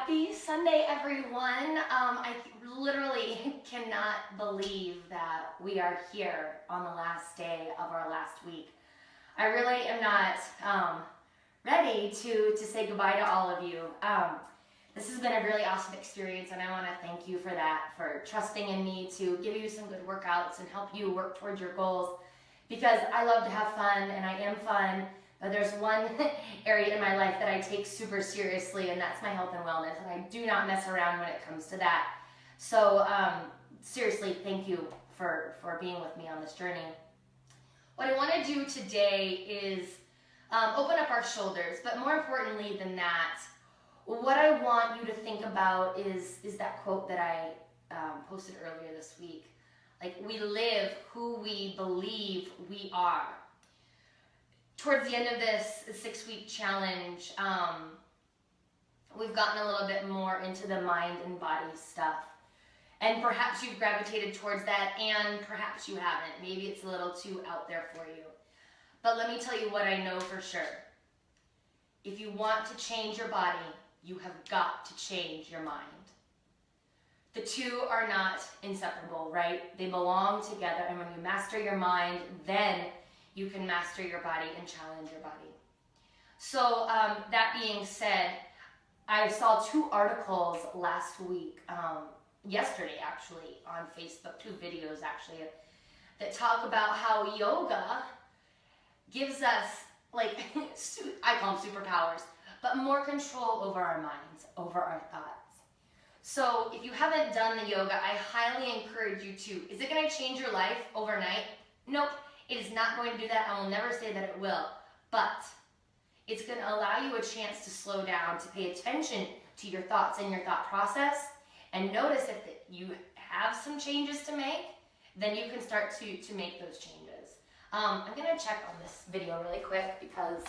Happy Sunday, everyone. I literally cannot believe that we are here on the last day of our last week. I really am not ready to say goodbye to all of you. This has been a really awesome experience, and I want to thank you for that, for trusting in me to give you some good workouts and help you work towards your goals, because I love to have fun, and I am fun. But there's one area in my life that I take super seriously, and that's my health and wellness, and I do not mess around when it comes to that. So seriously, thank you for being with me on this journey. What I want to do today is open up our shoulders, but more importantly than that, what I want you to think about is that quote that I posted earlier this week. Like, we live who we believe we are. Towards the end of this 6-week challenge, we've gotten a little bit more into the mind and body stuff. And perhaps you've gravitated towards that, and perhaps you haven't. Maybe it's a little too out there for you. But let me tell you what I know for sure. If you want to change your body, you have got to change your mind. The two are not inseparable, right? They belong together, and when you master your mind, then you can master your body and challenge your body. So that being said, I saw 2 articles last week, yesterday actually, on Facebook, 2 videos actually, that talk about how yoga gives us, like, I call them superpowers, but more control over our minds, over our thoughts. So if you haven't done the yoga, I highly encourage you to. Is it going to change your life overnight? Nope. It is not going to do that. I will never say that it will, but it's going to allow you a chance to slow down, to pay attention to your thoughts and your thought process, and notice if you have some changes to make, then you can start to make those changes. I'm going to check on this video really quick because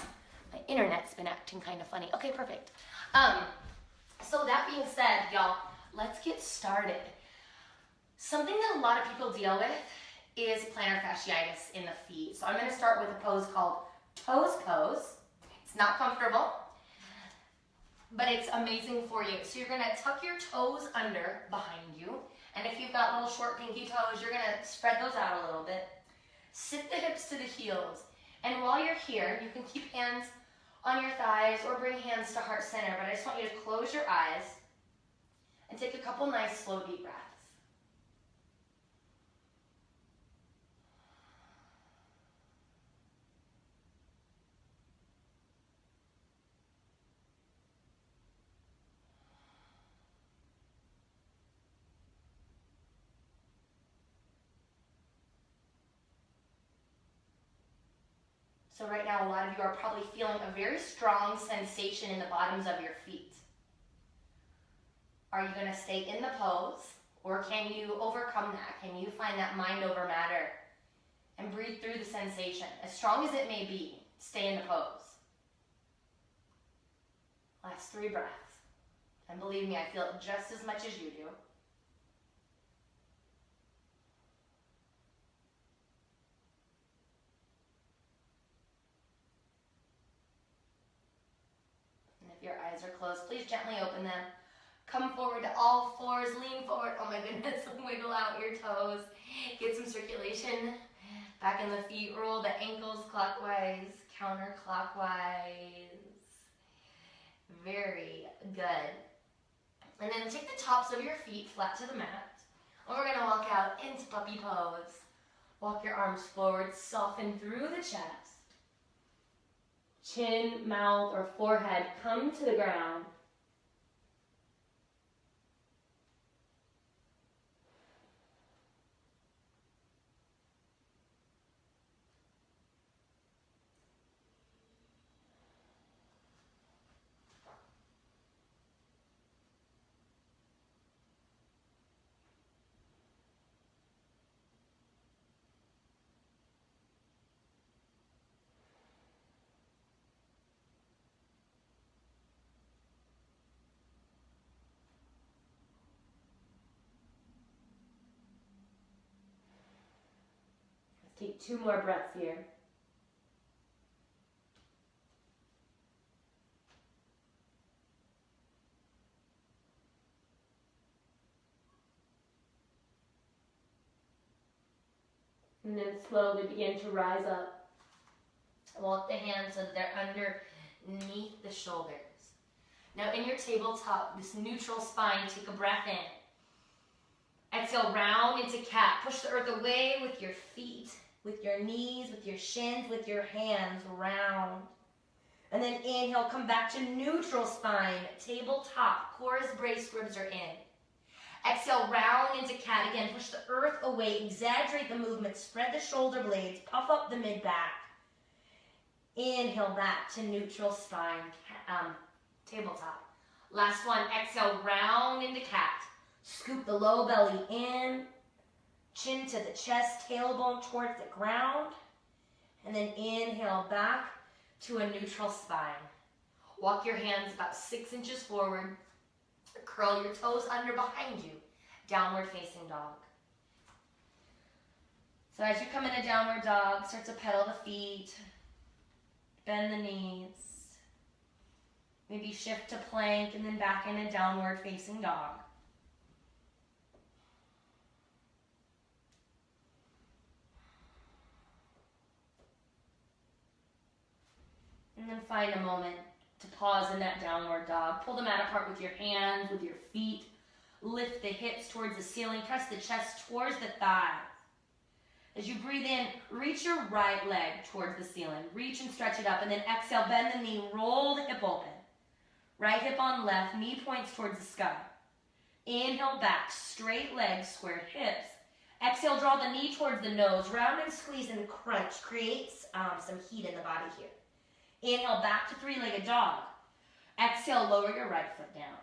my internet's been acting kind of funny. Okay, perfect. So that being said, y'all, let's get started. Something that a lot of people deal with is plantar fasciitis in the feet. So I'm going to start with a pose called toes pose. It's not comfortable, but it's amazing for you. So you're going to tuck your toes under behind you, and if you've got little short pinky toes, you're going to spread those out a little bit. Sit the hips to the heels, and while you're here, you can keep hands on your thighs or bring hands to heart center, but I just want you to close your eyes and take a couple nice slow deep breaths. So right now, a lot of you are probably feeling a very strong sensation in the bottoms of your feet. Are you going to stay in the pose, or can you overcome that? Can you find that mind over matter and breathe through the sensation? As strong as it may be, stay in the pose. Last 3 breaths. And believe me, I feel it just as much as you do. Your eyes are closed, please gently open them. Come forward to all fours, lean forward. Oh my goodness, wiggle out your toes. Get some circulation back in the feet. Roll the ankles clockwise, counterclockwise. Very good. And then take the tops of your feet flat to the mat. And we're gonna walk out into puppy pose. Walk your arms forward, soften through the chest. Chin, mouth, or forehead come to the ground. Take 2 more breaths here. And then slowly begin to rise up. Walk the hands so that they're underneath the shoulders. Now in your tabletop, this neutral spine, take a breath in. Exhale, round into cat. Push the earth away with your feet, with your knees, with your shins, with your hands, round. And then inhale, come back to neutral spine, tabletop, core is braced, ribs are in. Exhale, round into cat again. Push the earth away, exaggerate the movement, spread the shoulder blades, puff up the mid-back. Inhale back to neutral spine, tabletop. Last one, exhale, round into cat. Scoop the low belly in, chin to the chest, tailbone towards the ground. And then inhale back to a neutral spine. Walk your hands about 6 inches forward. Curl your toes under behind you. Downward facing dog. So as you come into downward dog, start to pedal the feet. Bend the knees. Maybe shift to plank and then back into downward facing dog. And then find a moment to pause in that downward dog. Pull the mat apart with your hands, with your feet. Lift the hips towards the ceiling. Press the chest towards the thighs. As you breathe in, reach your right leg towards the ceiling. Reach and stretch it up. And then exhale, bend the knee, roll the hip open. Right hip on left, knee points towards the sky. Inhale back, straight legs, squared hips. Exhale, draw the knee towards the nose. Round and squeeze and crunch. Creates some heat in the body here. Inhale back to three-legged dog. Exhale, lower your right foot down.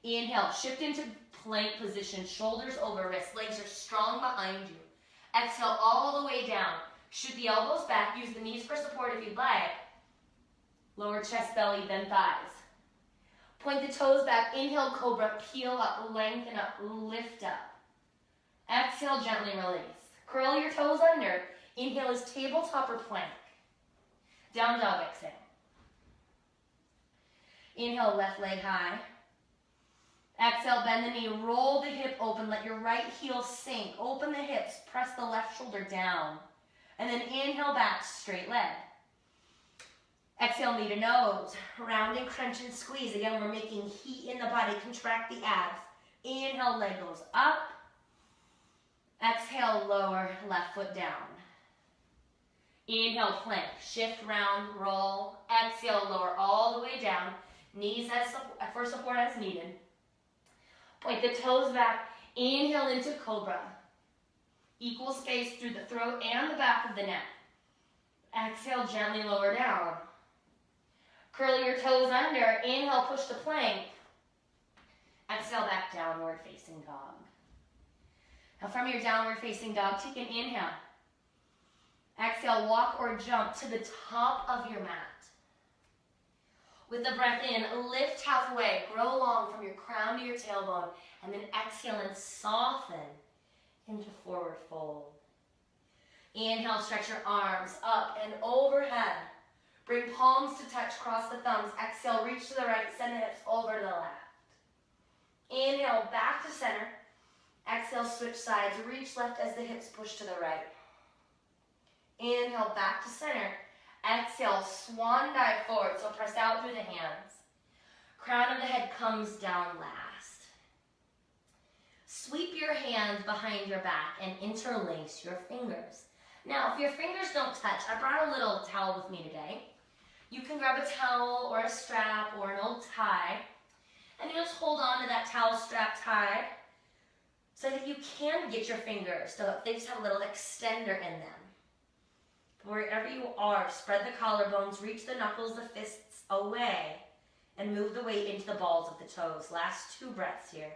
Inhale, shift into plank position, shoulders over wrists. Legs are strong behind you. Exhale all the way down. Shoot the elbows back. Use the knees for support if you'd like. Lower chest, belly, then thighs. Point the toes back. Inhale, cobra. Peel up, lengthen up, lift up. Exhale, gently release. Curl your toes under. Inhale is tabletop or plank. Down dog, exhale. Inhale, left leg high. Exhale, bend the knee, roll the hip open, let your right heel sink. Open the hips, press the left shoulder down. And then inhale back, straight leg. Exhale, knee to nose. Round and crunch and squeeze. Again, we're making heat in the body. Contract the abs. Inhale, leg goes up. Exhale, lower, left foot down. Inhale, plank. Shift, round, roll. Exhale, lower all the way down. Knees for support as needed. Point the toes back. Inhale into cobra. Equal space through the throat and the back of the neck. Exhale, gently lower down. Curl your toes under. Inhale, push to plank. Exhale, back downward facing dog. Now from your downward facing dog, take an inhale. Exhale, walk or jump to the top of your mat. With the breath in, lift halfway, grow long from your crown to your tailbone, and then exhale and soften into forward fold. Inhale, stretch your arms up and overhead. Bring palms to touch, cross the thumbs. Exhale, reach to the right, send the hips over to the left. Inhale, back to center. Exhale, switch sides, reach left as the hips push to the right. Inhale, back to center. Exhale, swan dive forward, so press out through the hands. Crown of the head comes down last. Sweep your hands behind your back and interlace your fingers. Now, if your fingers don't touch, I brought a little towel with me today. You can grab a towel or a strap or an old tie, and you just hold on to that towel, strap, tie, so that you can get your fingers, so they just have a little extender in them. Wherever you are, spread the collarbones, reach the knuckles, the fists away, and move the weight into the balls of the toes. Last 2 breaths here.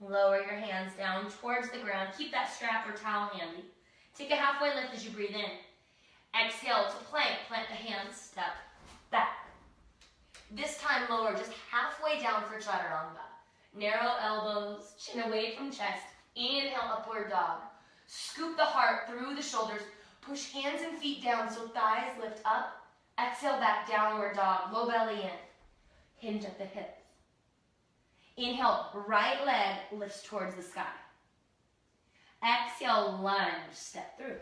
Lower your hands down towards the ground. Keep that strap or towel handy. Take a halfway lift as you breathe in. Exhale to plank. Plant the hands, step back. This time lower just halfway down for chaturanga. Narrow elbows, chin away from chest. Inhale, upward dog. Scoop the heart through the shoulders. Push hands and feet down so thighs lift up. Exhale back, downward dog, low belly in. Hinge at the hips. Inhale, right leg lifts towards the sky. Exhale, lunge, step through.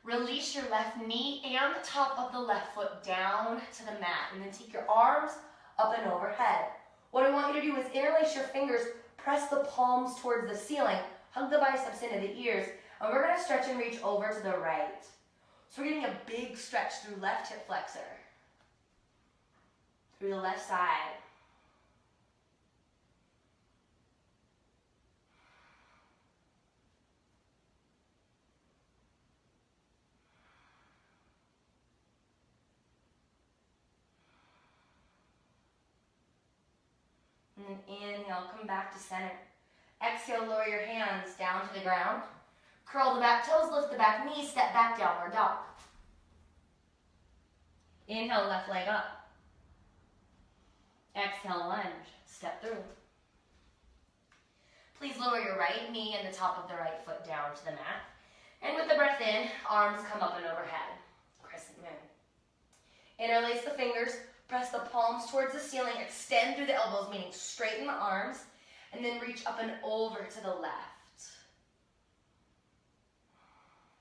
Release your left knee and the top of the left foot down to the mat. And then take your arms up and overhead. What I want you to do is interlace your fingers, press the palms towards the ceiling, hug the biceps into the ears, and we're gonna stretch and reach over to the right. So we're getting a big stretch through left hip flexor, through the left side. And then inhale, come back to center. Exhale, lower your hands down to the ground. Curl the back toes, lift the back knee, step back, downward dog. Inhale, left leg up. Exhale, lunge, step through. Please lower your right knee and the top of the right foot down to the mat. And with the breath in, arms come up and overhead. Crescent moon. Interlace the fingers, press the palms towards the ceiling, extend through the elbows, meaning straighten the arms, and then reach up and over to the left.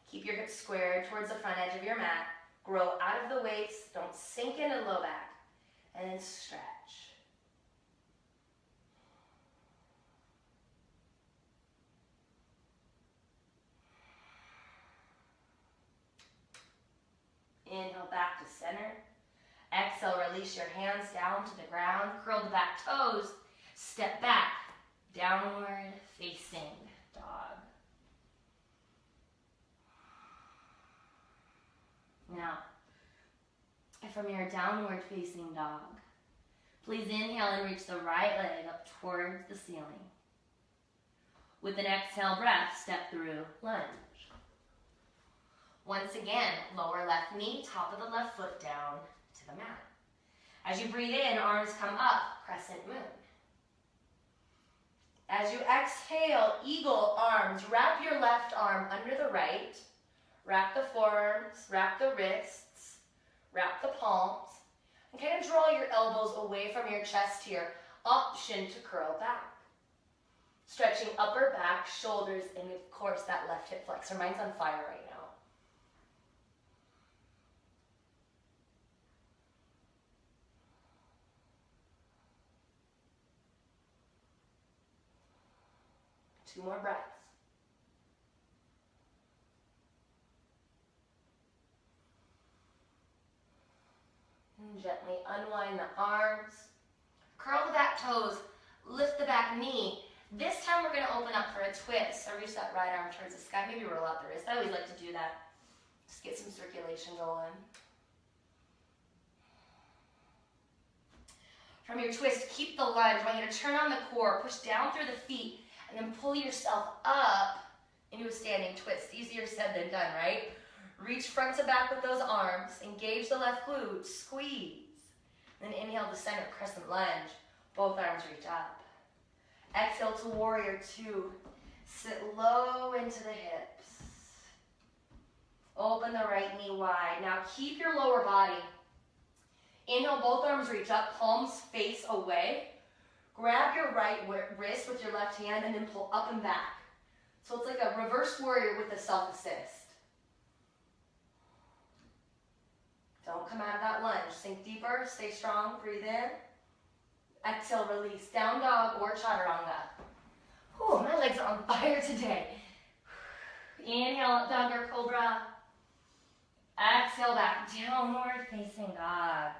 Keep your hips squared towards the front edge of your mat. Grow out of the weights, don't sink into low back, and then stretch. Inhale back to center. Exhale, release your hands down to the ground. Curl the back toes. Step back. Downward facing dog. Now, from your downward facing dog, please inhale and reach the right leg up towards the ceiling. With an exhale breath, step through lunge. Once again, lower left knee, top of the left foot down to the mat. As you breathe in, arms come up, crescent moon. As you exhale, eagle arms, wrap your left arm under the right, wrap the forearms, wrap the wrists, wrap the palms, and kind of draw your elbows away from your chest here. Option to curl back. Stretching upper back, shoulders, and of course that left hip flexor. Mine's on fire right now. Two more breaths. And gently unwind the arms. Curl the back toes. Lift the back knee. This time we're going to open up for a twist. So reach that right arm towards the sky. Maybe roll out the wrist. I always like to do that. Just get some circulation going. From your twist, keep the lunge. I want you to turn on the core. Push down through the feet. And then pull yourself up into a standing twist. Easier said than done, right? Reach front to back with those arms. Engage the left glute. Squeeze. Then inhale to center, crescent lunge. Both arms reach up. Exhale to warrior two. Sit low into the hips. Open the right knee wide. Now keep your lower body. Inhale, both arms reach up, palms face away. Grab your right wrist with your left hand and then pull up and back. So it's like a reverse warrior with a self-assist. Don't come out of that lunge. Sink deeper, stay strong, breathe in. Exhale, release. Down dog or chaturanga. Whew, my legs are on fire today. Inhale, up dog or cobra. Exhale back, downward facing dog.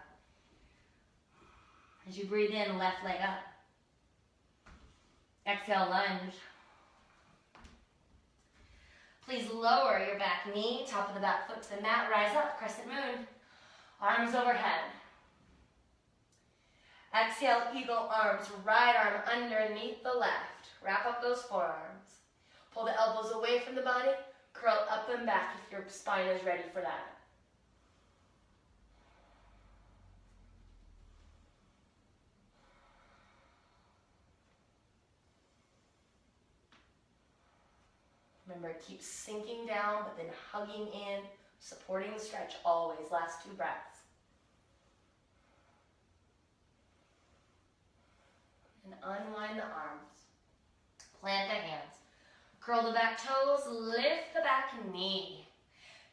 As you breathe in, left leg up. Exhale, lunge. Please lower your back knee, top of the back foot to the mat, rise up, crescent moon. Arms overhead. Exhale, eagle arms, right arm underneath the left. Wrap up those forearms. Pull the elbows away from the body, curl up and back if your spine is ready for that. Remember, keep sinking down, but then hugging in, supporting the stretch always. Last 2 breaths. And unwind the arms. Plant the hands. Curl the back toes, lift the back knee.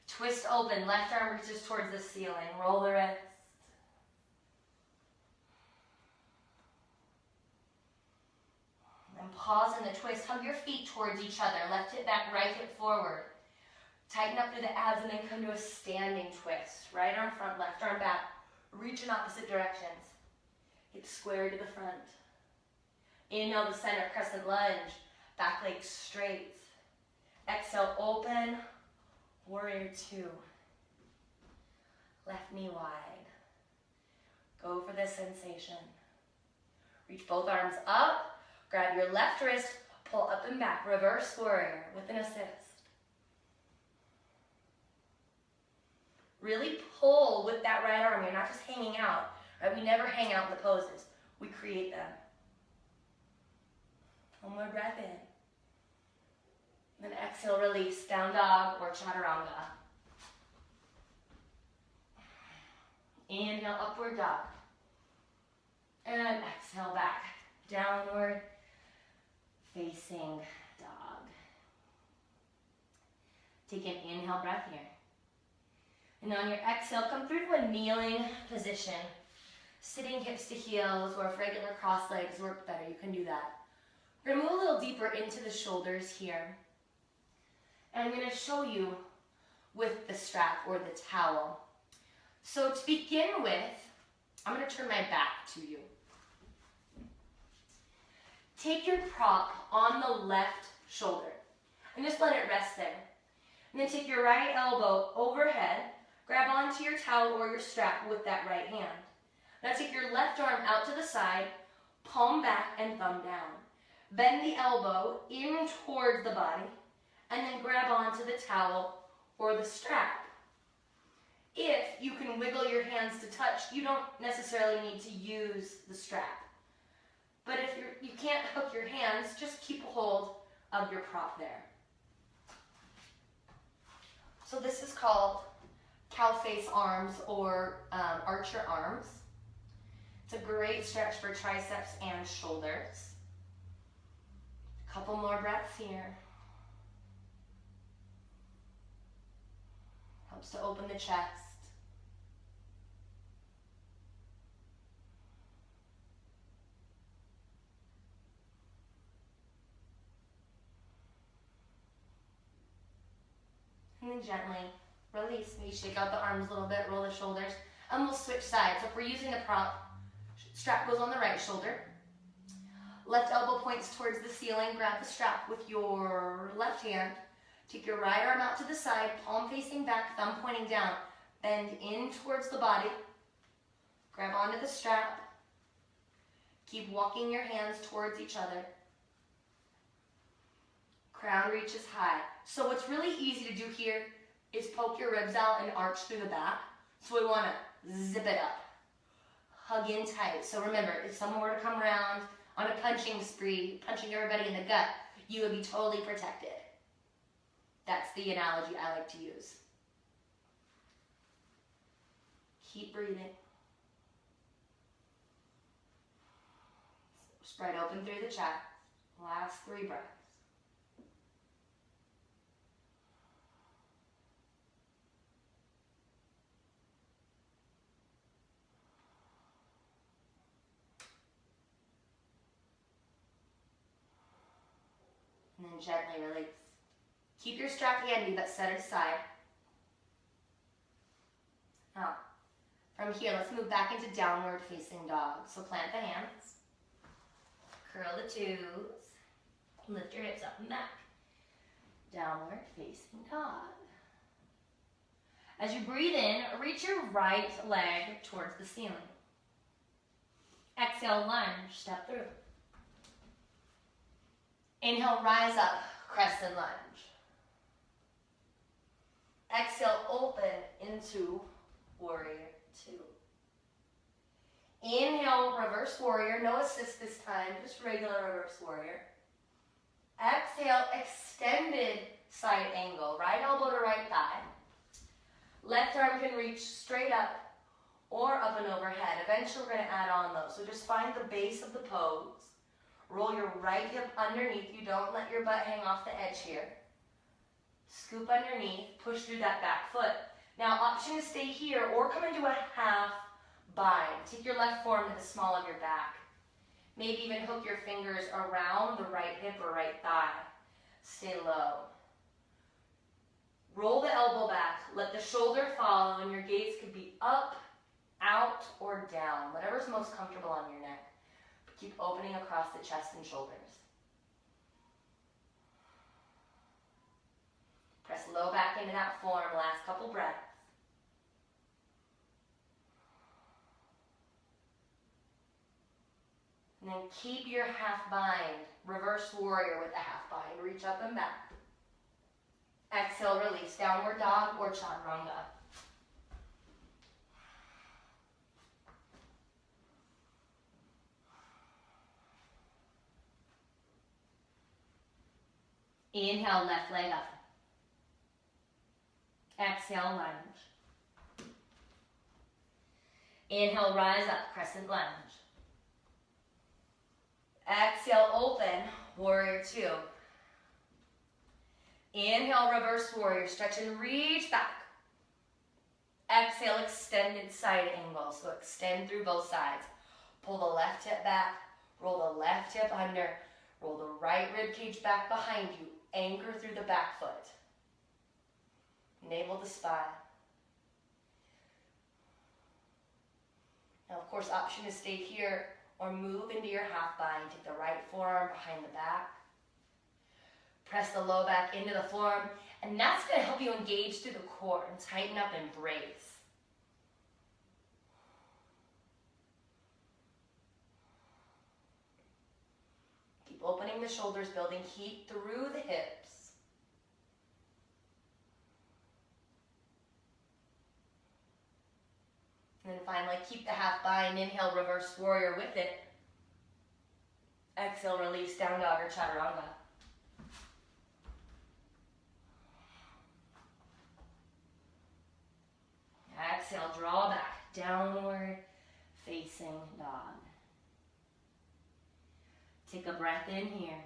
Twist open, left arm reaches towards the ceiling. Roll the wrist. And pause in the twist. Hug your feet towards each other. Left hip back, right hip forward. Tighten up through the abs and then come to a standing twist. Right arm front, left arm back. Reach in opposite directions. Get square to the front. Inhale to center, crescent lunge. Back leg straight. Exhale, open. Warrior 2. Left knee wide. Go for this sensation. Reach both arms up. Grab your left wrist. Pull up and back. Reverse warrior with an assist. Really pull with that right arm. You're not just hanging out. Right? We never hang out in the poses. We create them. One more breath in. Then exhale, release, down dog or chaturanga. Inhale, upward dog. And exhale, back. Downward facing dog. Take an inhale breath here. And on your exhale, come through to a kneeling position. Sitting hips to heels, or if regular cross legs work better, you can do that. We're going to move a little deeper into the shoulders here. And I'm going to show you with the strap or the towel. So to begin with, I'm going to turn my back to you. Take your prop on the left shoulder and just let it rest there. And then take your right elbow overhead, grab onto your towel or your strap with that right hand. Now take your left arm out to the side, palm back and thumb down. Bend the elbow in towards the body, and then grab onto the towel or the strap. If you can wiggle your hands to touch, you don't necessarily need to use the strap. But if you can't hook your hands, just keep a hold of your prop there. So this is called cow face arms or archer arms. It's a great stretch for triceps and shoulders. Couple more breaths here. Helps to open the chest. And then gently release. Maybe shake out the arms a little bit, roll the shoulders, and we'll switch sides. So if we're using the prop, strap goes on the right shoulder. Left elbow points towards the ceiling. Grab the strap with your left hand. Take your right arm out to the side, palm facing back, thumb pointing down. Bend in towards the body. Grab onto the strap. Keep walking your hands towards each other. Crown reaches high. So what's really easy to do here is poke your ribs out and arch through the back. So we want to zip it up. Hug in tight. So remember, if someone were to come around on a punching spree, punching everybody in the gut, you would be totally protected. That's the analogy I like to use. Keep breathing. Spread open through the chest. Last 3 breaths. And then gently release. Keep your strap handy, but set it aside. Now, from here, let's move back into downward facing dog. So plant the hands. Curl the toes. Lift your hips up and back. Downward facing dog. As you breathe in, reach your right leg towards the ceiling. Exhale, lunge, step through. Inhale, rise up, crescent lunge. Exhale, open into warrior 2. Inhale, reverse warrior. No assist this time, just regular reverse warrior. Exhale, extended side angle. Right elbow to right thigh. Left arm can reach straight up or up and overhead. Eventually we're going to add on those. So just find the base of the pose. Roll your right hip underneath you. Don't let your butt hang off the edge here. Scoop underneath. Push through that back foot. Now option to stay here or come into a half bind. Take your left forearm to the small of your back. Maybe even hook your fingers around the right hip or right thigh. Stay low. Roll the elbow back. Let the shoulder follow and your gaze could be up, out, or down. Whatever's most comfortable on your neck. But keep opening across the chest and shoulders. Press low back into that form. Last couple breaths. And then keep your half bind. Reverse warrior with the half bind. Reach up and back. Exhale, release. Downward dog or chaturanga. Inhale, left leg up. Exhale, lunge. Inhale, rise up, crescent lunge. Exhale, open, warrior two. Inhale, reverse warrior, stretch and reach back. Exhale, extended side angle, so extend through both sides. Pull the left hip back, roll the left hip under, roll the right rib cage back behind you, anchor through the back foot. Navel to spine. Now, of course, option to stay here or move into your half bind. Take the right forearm behind the back. Press the low back into the forearm, and that's going to help you engage through the core and tighten up and brace. Keep opening the shoulders, building heat through the hips. And then finally, keep the half bind. Inhale, reverse warrior with it. Exhale, release, down dog or chaturanga. Exhale, draw back, downward facing dog. Take a breath in here.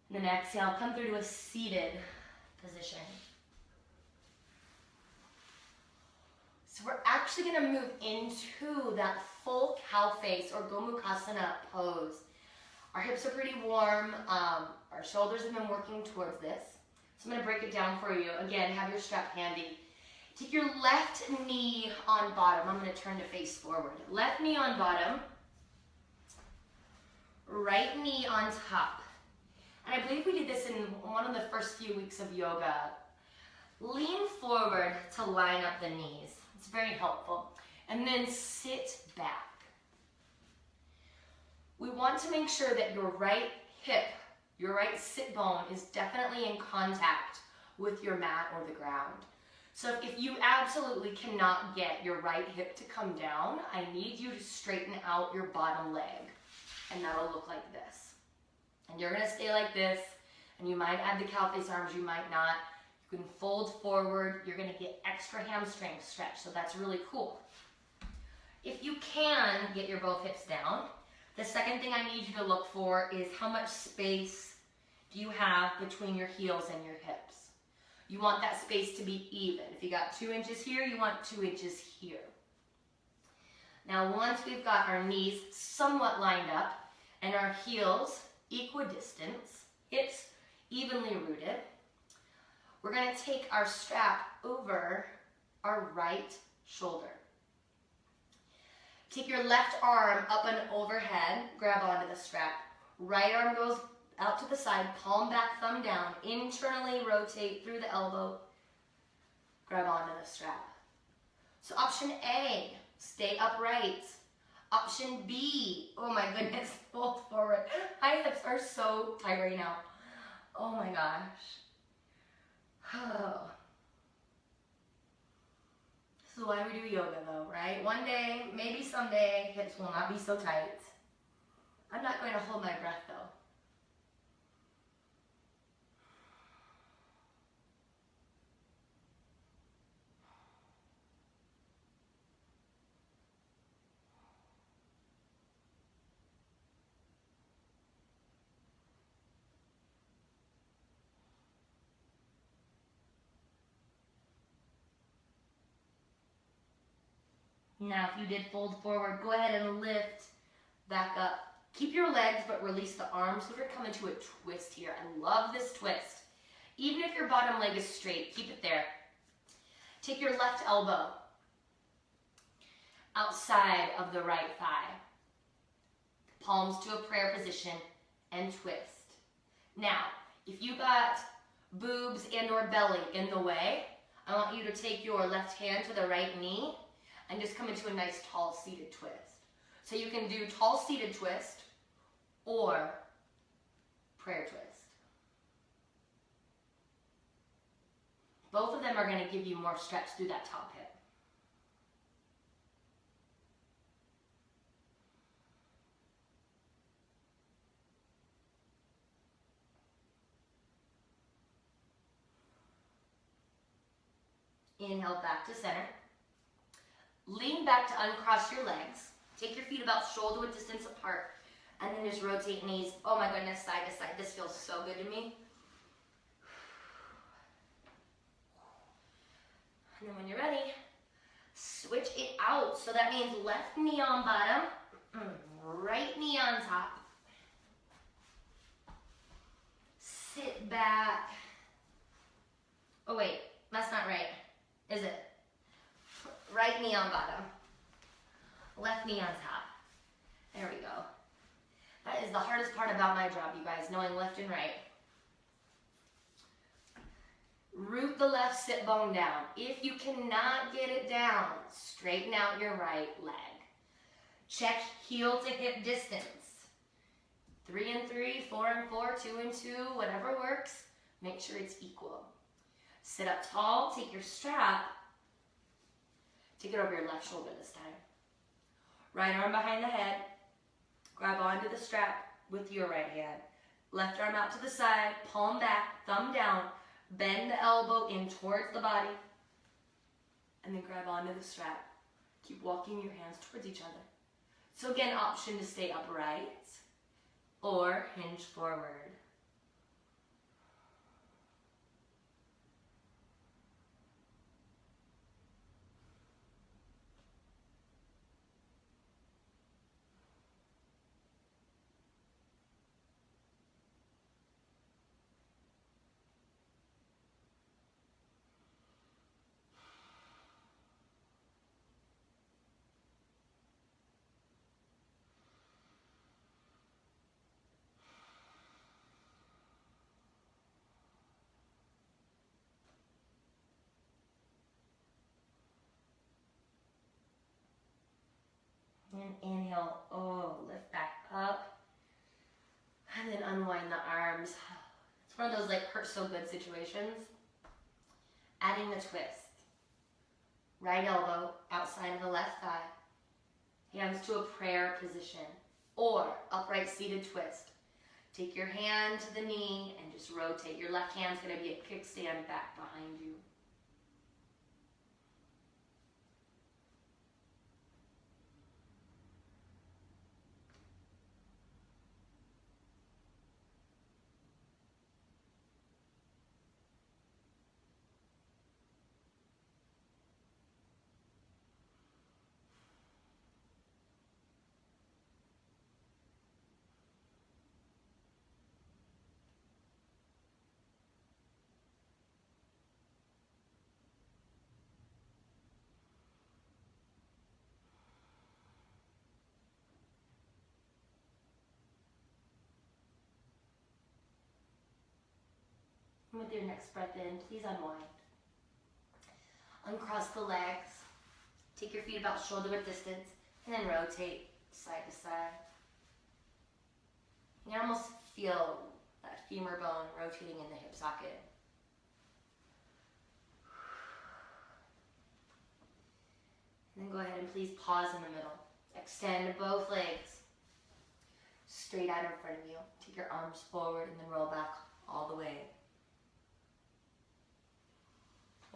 And then exhale, come through to a seated position. So we're actually going to move into that full cow face or Gomukhasana pose. Our hips are pretty warm. Our shoulders have been working towards this. So I'm going to break it down for you. Again, have your strap handy. Take your left knee on bottom. I'm going to turn to face forward. Left knee on bottom. Right knee on top. And I believe we did this in one of the first few weeks of yoga. Lean forward to line up the knees. It's very helpful. And then sit back. We want to make sure that your right hip, your right sit bone is definitely in contact with your mat or the ground. So if you absolutely cannot get your right hip to come down, I need you to straighten out your bottom leg. And that'll look like this. And you're gonna stay like this, and you might add the cow face arms, you might not. You can fold forward, you're gonna get extra hamstring stretch, so that's really cool. If you can get your both hips down, the second thing I need you to look for is how much space do you have between your heels and your hips. You want that space to be even. If you got 2 inches here, you want 2 inches here. Now once we've got our knees somewhat lined up and our heels equidistant, hips evenly rooted, we're going to take our strap over our right shoulder. Take your left arm up and overhead, grab onto the strap. Right arm goes out to the side, palm back, thumb down. Internally rotate through the elbow, grab onto the strap. So option A, stay upright. Option B, oh my goodness, fold forward. My hips are so tight right now. Oh my gosh. Oh. This is why we do yoga though, right? One day, maybe someday, hips will not be so tight. I'm not going to hold my breath though. Now, if you did fold forward, go ahead and lift back up. Keep your legs, but release the arms. So we're coming to a twist here. I love this twist. Even if your bottom leg is straight, keep it there. Take your left elbow outside of the right thigh. Palms to a prayer position and twist. Now, if you got boobs and or belly in the way, I want you to take your left hand to the right knee and just come into a nice tall seated twist. So you can do tall seated twist or prayer twist. Both of them are going to give you more stretch through that top hip. Inhale back to center. Lean back to uncross your legs. Take your feet about shoulder width distance apart. And then just rotate knees. Oh my goodness, side to side. This feels so good to me. And then when you're ready, switch it out. So that means left knee on bottom, right knee on top. Sit back. Oh wait, that's not right, is it? Right knee on bottom, left knee on top. There we go. That is the hardest part about my job, you guys, knowing left and right. Root the left sit bone down. If you cannot get it down, straighten out your right leg. Check heel to hip distance. 3 and 3, 4 and 4, 2 and 2, whatever works. Make sure it's equal. Sit up tall, take your strap, take it over your left shoulder this time. Right arm behind the head, grab onto the strap with your right hand. Left arm out to the side, palm back, thumb down, bend the elbow in towards the body, and then grab onto the strap. Keep walking your hands towards each other. So again, option to stay upright or hinge forward. And inhale, lift back up. And then unwind the arms. It's one of those like hurt so good situations. Adding the twist. Right elbow outside of the left thigh. Hands to a prayer position. Or upright seated twist. Take your hand to the knee and just rotate. Your left hand's going to be a kickstand back behind you. With your next breath in, please unwind. Uncross the legs. Take your feet about shoulder width distance and then rotate side to side. You can almost feel that femur bone rotating in the hip socket. And then go ahead and please pause in the middle. Extend both legs straight out in front of you. Take your arms forward and then roll back all the way.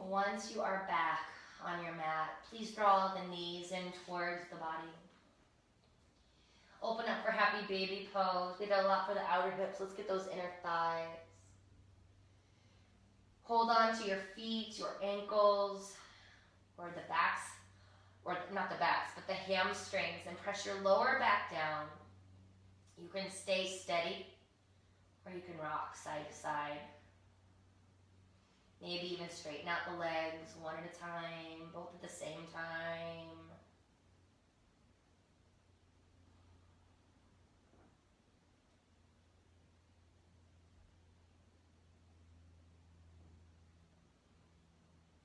Once you are back on your mat, please draw the knees in towards the body. Open up for happy baby pose. We did a lot for the outer hips. Let's get those inner thighs. Hold on to your feet, your ankles, or the backs, or not the backs, but the hamstrings, and press your lower back down. You can stay steady, or you can rock side to side. Maybe even straighten out the legs one at a time, both at the same time.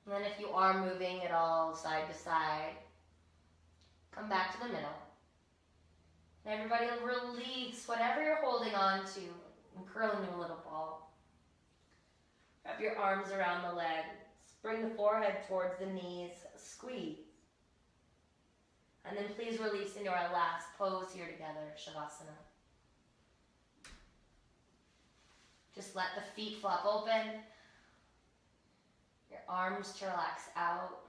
And then if you are moving at all side to side, come back to the middle. And everybody release whatever you're holding on to and curl into a little ball. Wrap your arms around the legs. Bring the forehead towards the knees. Squeeze. And then please release into our last pose here together, Shavasana. Just let the feet flop open. Your arms to relax out.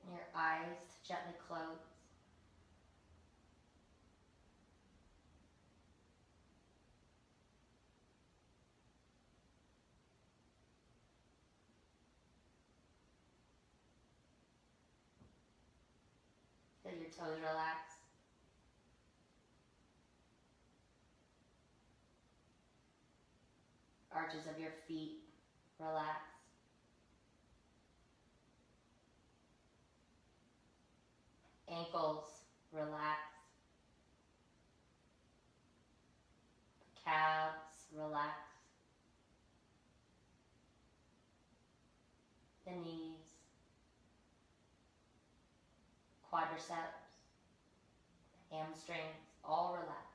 And your eyes to gently close. Feel your toes relax. Arches of your feet relax. Ankles relax. Calves relax. The knees. Quadriceps. Hamstrings all relax.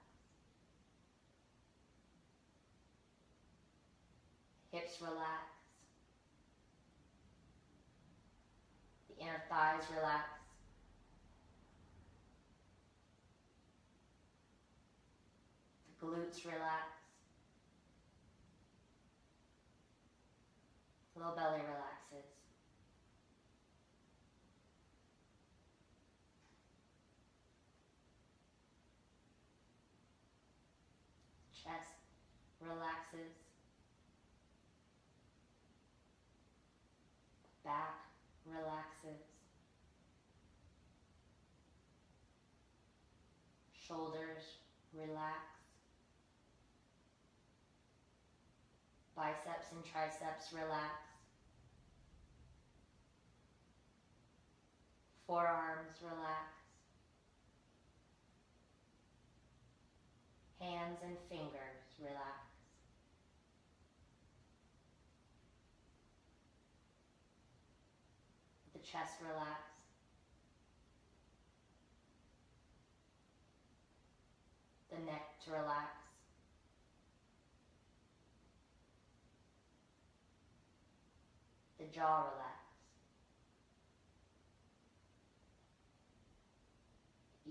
Hips relax. The inner thighs relax. The glutes relax. The low belly relaxes. Chest relaxes. Back relaxes. Shoulders relax. Biceps and triceps relax. Forearms relax. Hands and fingers relax. The chest relax. The neck to relax. The jaw relax.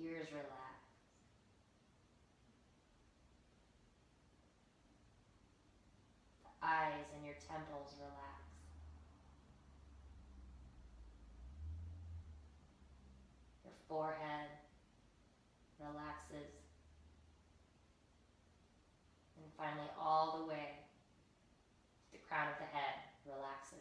Ears relax. The eyes and your temples relax. Your forehead relaxes. And finally, all the way to the crown of the head relaxes.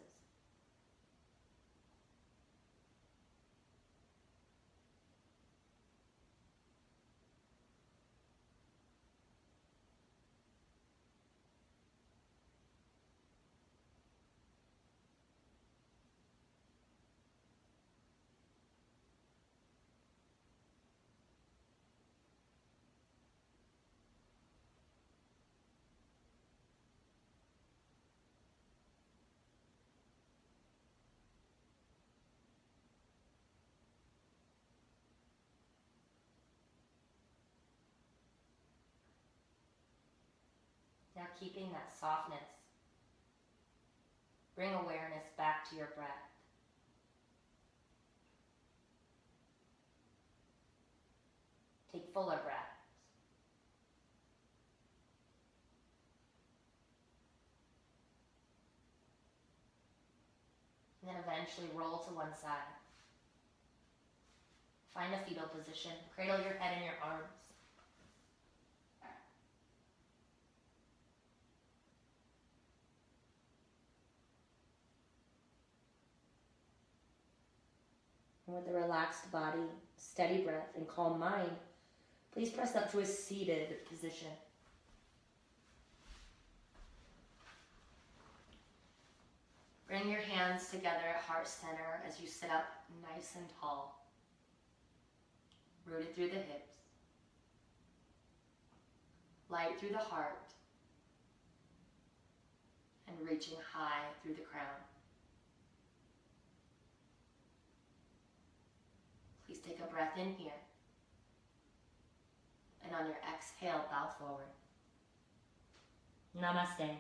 Now keeping that softness, bring awareness back to your breath. Take fuller breaths. And then eventually roll to one side. Find a fetal position. Cradle your head in your arms. And with a relaxed body, steady breath, and calm mind, please press up to a seated position. Bring your hands together at heart center as you sit up nice and tall, rooted through the hips, light through the heart, and reaching high through the crown. Please take a breath in here, and on your exhale, bow forward. Namaste.